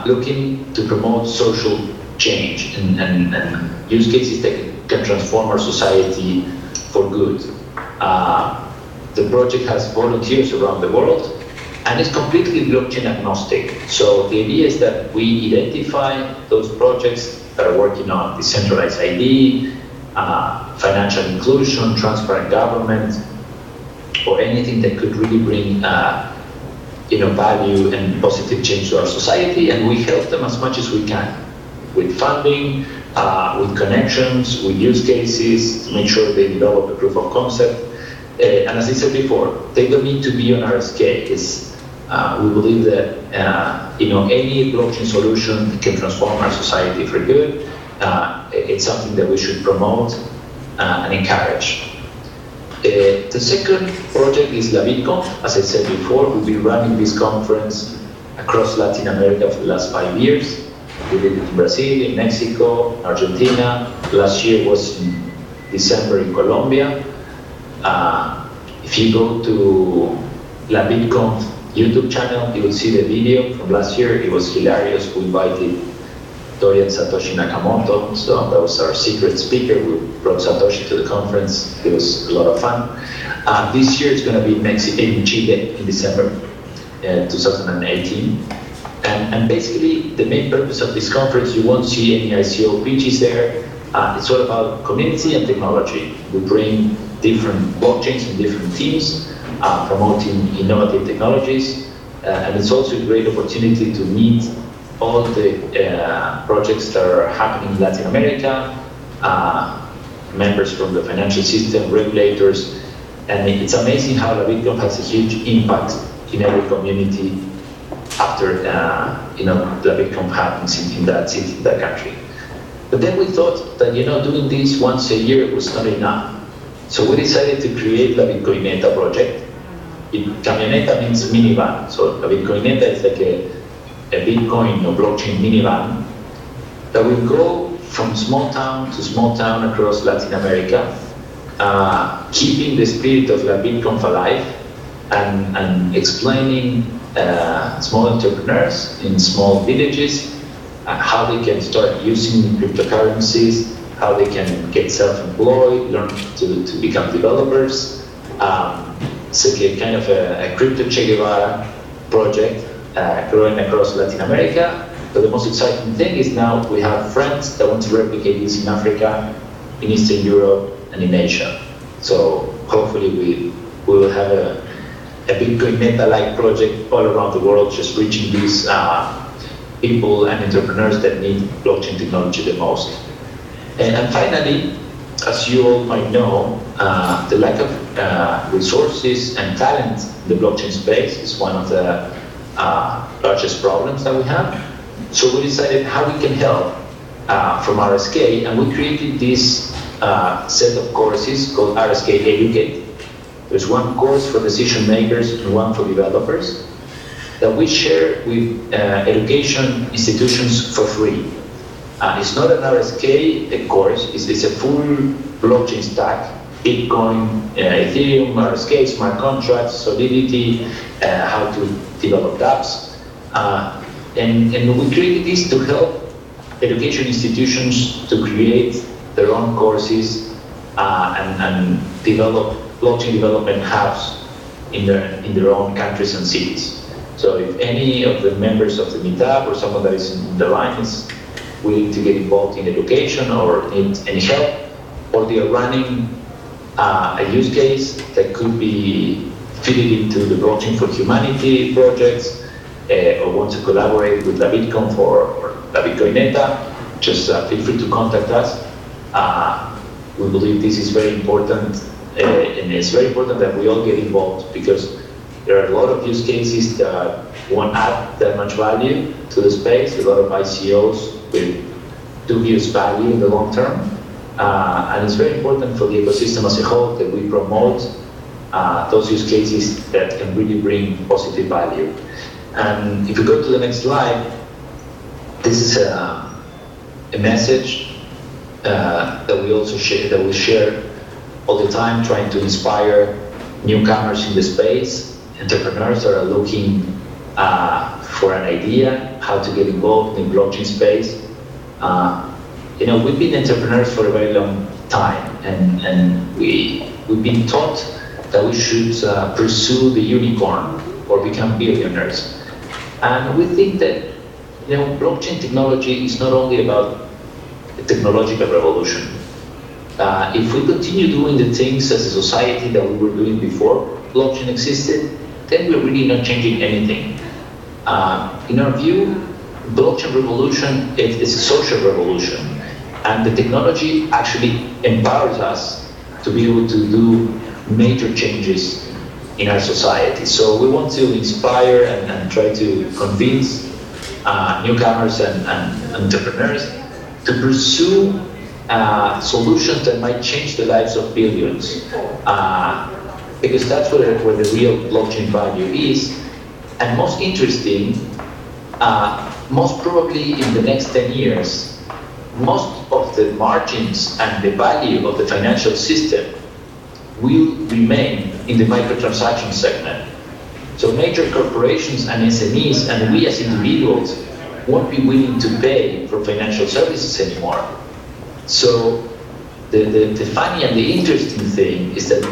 looking to promote social change and use cases that can transform our society for good. The project has volunteers around the world, and it's completely blockchain agnostic. So the idea is that we identify those projects that are working on decentralized ID, financial inclusion, transparent government, or anything that could really bring value and positive change to our society, and we help them as much as we can with funding, with connections, with use cases, to make sure they develop a proof of concept. And as I said before, they don't need to be on RSK. We believe that any blockchain solution can transform our society for good. It's something that we should promote and encourage. The second project is La BitConf. As I said before, we've been running this conference across Latin America for the last 5 years. We did it in Brazil, in Mexico, Argentina. Last year was in December in Colombia. If you go to La BitConf YouTube channel, you will see the video from last year. It was hilarious. We invited Tori and Satoshi Nakamoto. So that was our secret speaker. We brought Satoshi to the conference. It was a lot of fun. This year it's going to be in Chile in December 2018. And basically, the main purpose of this conference, you won't see any ICO pitches there. It's all about community and technology. We bring different blockchains and different teams promoting innovative technologies. And it's also a great opportunity to meet all the projects that are happening in Latin America, members from the financial system, regulators. And it's amazing how the Bitcoin has a huge impact in every community after the Bitcoin happens in that city, in that country. But then we thought that doing this once a year was not enough. So we decided to create La Bitcoineta project. Camioneta means minivan. So La Bitcoineta is like a Bitcoin or blockchain minivan that will go from small town to small town across Latin America, keeping the spirit of La Bitcoin alive and explaining small entrepreneurs in small villages how they can start using cryptocurrencies, how they can get self-employed, learn to become developers. So kind of a crypto Che Guevara project growing across Latin America. But the most exciting thing is now we have friends that want to replicate this in Africa, in Eastern Europe, and in Asia. So hopefully we will have a Bitcoin Meta-like project all around the world, just reaching these people and entrepreneurs that need blockchain technology the most. And finally, as you all might know, the lack of resources and talent in the blockchain space is one of the largest problems that we have. So we decided how we can help from RSK, and we created this set of courses called RSK Educate. There's one course for decision makers and one for developers that we share with education institutions for free. It's not an RSK course, it's a full blockchain stack, Bitcoin, Ethereum, RSK, smart contracts, Solidity, how to develop dApps. And we created this to help education institutions to create their own courses and develop blockchain development hubs in their own countries and cities. So if any of the members of the Meetup or someone that is in the line is willing to get involved in education or need any help, or they are running a use case that could be fitted into the Blockchain for Humanity projects, or want to collaborate with La Bitcoin or La Bitcoineta, just feel free to contact us. We believe this is very important, and it's very important that we all get involved, because there are a lot of use cases that won't add that much value to the space, a lot of ICOs with dubious value in the long term. And it's very important for the ecosystem as a whole that we promote those use cases that can really bring positive value. And if you go to the next slide, this is a message that we also share all the time, trying to inspire newcomers in the space, entrepreneurs that are looking for an idea, how to get involved in blockchain space. We've been entrepreneurs for a very long time, and we've been taught that we should pursue the unicorn or become billionaires. And we think that blockchain technology is not only about a technological revolution. If we continue doing the things as a society that we were doing before blockchain existed, then we're really not changing anything. In our view, blockchain revolution is a social revolution, and the technology actually empowers us to be able to do major changes in our society. So we want to inspire and try to convince newcomers and entrepreneurs to pursue solutions that might change the lives of billions, because that's where the real blockchain value is. And most interesting, most probably in the next 10 years, most of the margins and the value of the financial system will remain in the microtransaction segment. So major corporations and SMEs and we as individuals won't be willing to pay for financial services anymore. So the funny and the interesting thing is that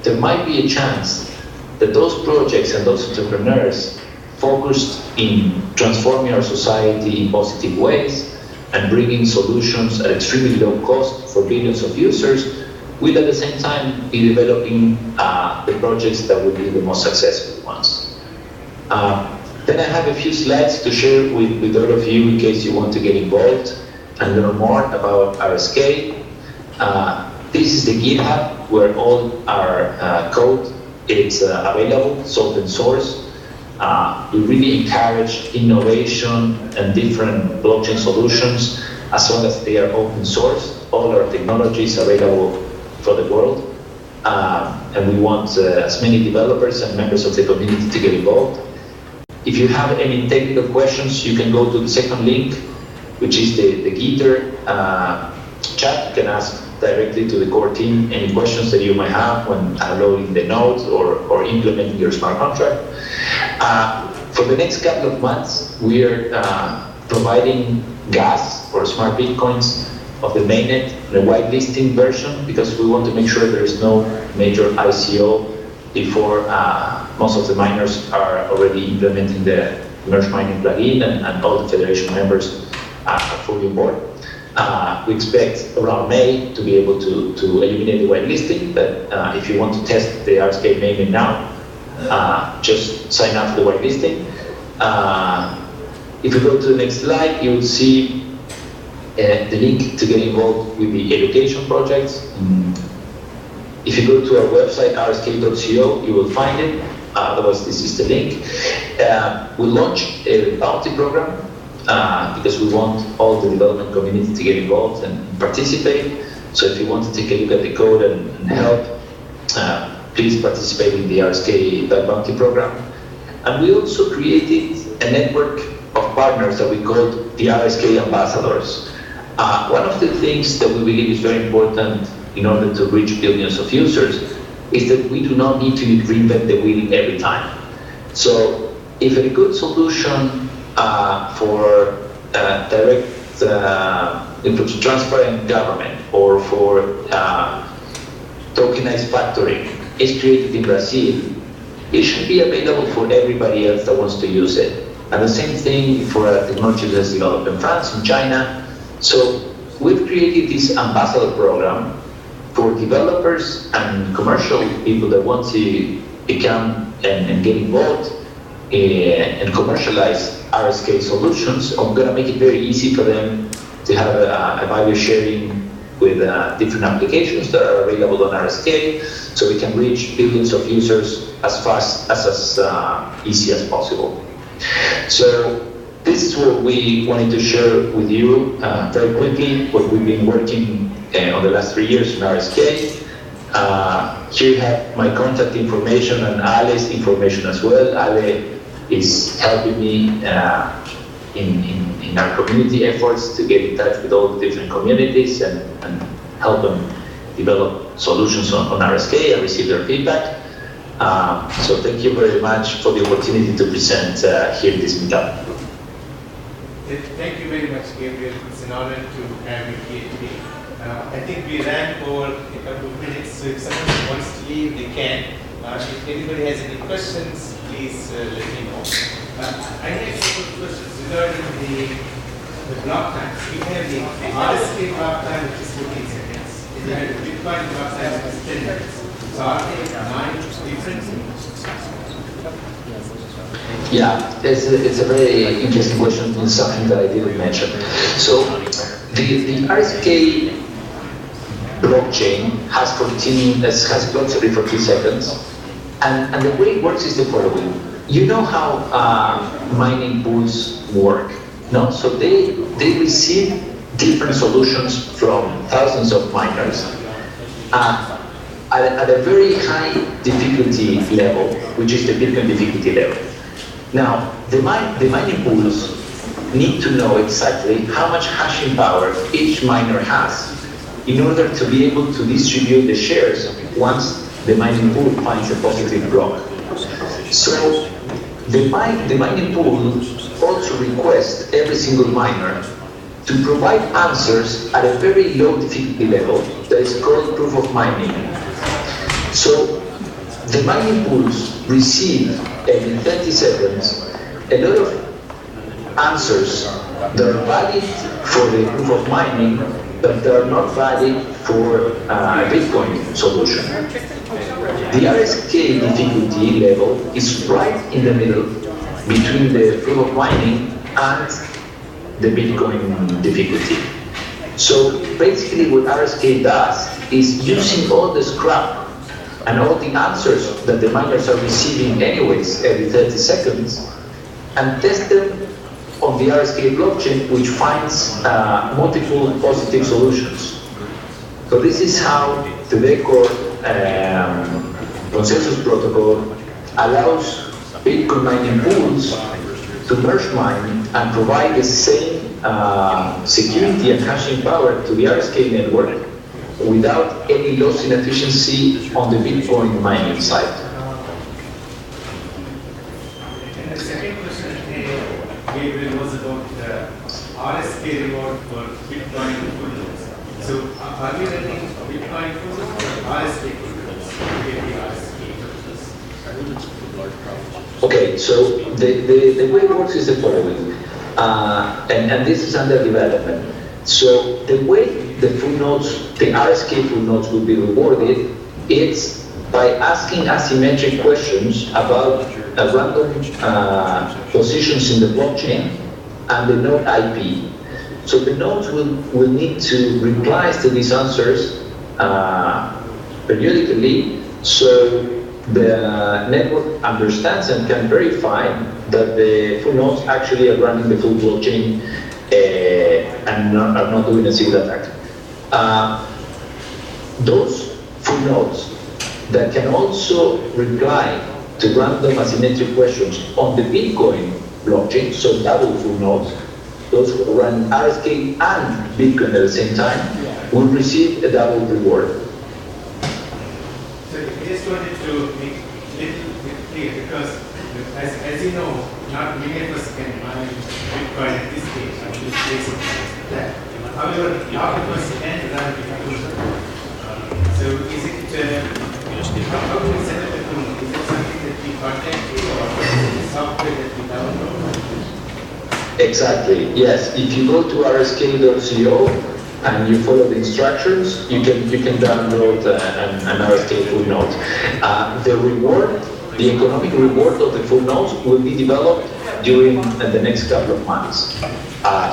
there might be a chance that those projects and those entrepreneurs focused in transforming our society in positive ways and bringing solutions at extremely low cost for billions of users will at the same time be developing the projects that will be the most successful ones. Then I have a few slides to share with all of you in case you want to get involved and learn more about RSK. This is the GitHub where all our code is available, it's open source. We really encourage innovation and different blockchain solutions as long as they are open source. All our technology is available for the world. And we want as many developers and members of the community to get involved. If you have any technical questions, you can go to the second link, which is the Gitter chat. You can ask directly to the core team any questions that you might have when loading the nodes or implementing your smart contract. For the next couple of months, we are providing gas for smart bitcoins of the mainnet, the whitelisting version, because we want to make sure there is no major ICO before most of the miners are already implementing the merge mining plugin and all the federation members are fully on board. We expect around May to be able to eliminate the whitelisting, but if you want to test the RSK mainnet now, just sign up for the whitelisting. If you go to the next slide, you will see the link to get involved with the education projects. If you go to our website, rsk.co, you will find it. Otherwise, this is the link. We launched a bounty program because we want all the development community to get involved and participate. So if you want to take a look at the code and help, please participate in the RSK bounty program. And we also created a network of partners that we called the RSK ambassadors. One of the things that we believe is very important in order to reach billions of users is that we do not need to reinvent the wheel every time. So if a good solution for direct transparent government or for tokenized factoring is created in Brazil, it should be available for everybody else that wants to use it. And the same thing for technology that's developed in France and China. So we've created this ambassador program for developers and commercial people that want to become and get involved and commercialize RSK solutions. I'm going to make it very easy for them to have a value sharing with different applications that are available on RSK, so we can reach billions of users as fast as easy as possible. So this is what we wanted to share with you very quickly, what we've been working on the last 3 years in RSK. Here you have my contact information and Ale's information as well. Ale is helping me in our community efforts to get in touch with all the different communities and help them develop solutions on RSK and receive their feedback. So thank you very much for the opportunity to present here in this meetup. Thank you very much, Gabriel. It's an honor to have you here today. I think we ran over a couple of minutes, so if someone wants to leave, they can. If anybody has any questions, please let me know. I have some questions regarding the block times. We have the RSK block time, which is 14 seconds. And then the Bitcoin block time, which is 10 minutes. So are they 9 different? Yeah, it's a very interesting question and something that I didn't mention. So the RSK blockchain has blocks every 14 seconds, and the way it works is the following. You know how mining pools work, no? So they receive different solutions from thousands of miners at a very high difficulty level, which is the Bitcoin difficulty level. Now, the mining pools need to know exactly how much hashing power each miner has in order to be able to distribute the shares once the mining pool finds a positive block. So the mining pool also requests every single miner to provide answers at a very low difficulty level that is called proof of mining. So the mining pools receive every 30 seconds a lot of answers that are valid for the proof of mining, but they are not valid for a Bitcoin solution. The RSK difficulty level is right in the middle between the proof of mining and the Bitcoin difficulty. So basically what RSK does is using all the scrap and all the answers that the miners are receiving anyways every 30 seconds and test them on the RSK blockchain, which finds multiple positive solutions. So this is how the Decor consensus protocol allows Bitcoin mining pools to merge mine and provide the same security and hashing power to the RSK network without any loss in efficiency on the Bitcoin mining side. And the second question, Gabriel, was about the RSK reward for Bitcoin full nodes. So are we running Bitcoin full nodes or RSK full nodes? Okay, so the way it works is the following, and this is under development. So the way the full nodes, the RSK full nodes will be rewarded, it's by asking asymmetric questions about random positions in the blockchain and the node IP. So the nodes will need to reply to these answers periodically, so the network understands and can verify that the full nodes actually are running the full blockchain and are not doing a single attack. Those full nodes that can also reply to random asymmetric questions on the Bitcoin blockchain, so double full nodes, those who run RSK and Bitcoin at the same time, will receive a double reward. So I just wanted to make a little bit clear because as you know, not many of us can mine Bitcoin at this stage, or this basic that. However, a lot of us can run Bitcoin. So is it, how do we set up a tool? Is it something that we contact you or is it software that we download? Exactly, yes. If you go to rsk.co and you follow the instructions, you can download an RSK full node. The reward, the economic reward of the full nodes will be developed during the next couple of months.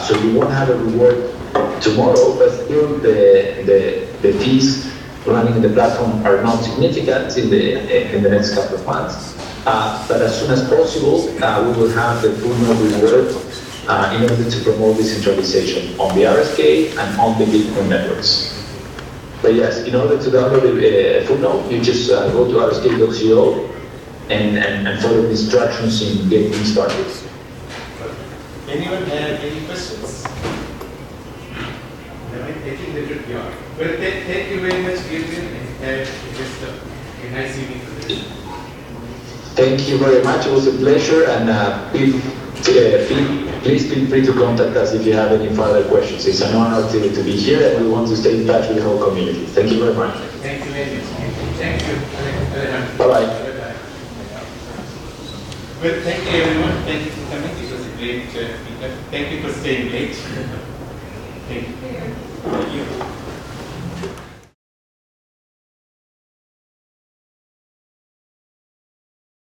So you won't have a reward tomorrow, but still the fees running the platform are not significant in the next couple of months. But as soon as possible, we will have the full node reward in order to promote decentralization on the RSK and on the Bitcoin networks. But yes, in order to download a full node, you just go to rsk.co and follow the instructions in getting started. Anyone have any questions? I think that would be all. Well, thank you very much, Gabriel, and just a nice evening for this. Thank you very much. It was a pleasure, and please feel free to contact us if you have any further questions. It's an honor to be here, and we want to stay in touch with the whole community. Thank you very much. Thank you very much. Thank you. Bye-bye. Well, thank you everyone. Thank you for coming. It was a great meetup. Thank you for staying late. Thank you. Thank you.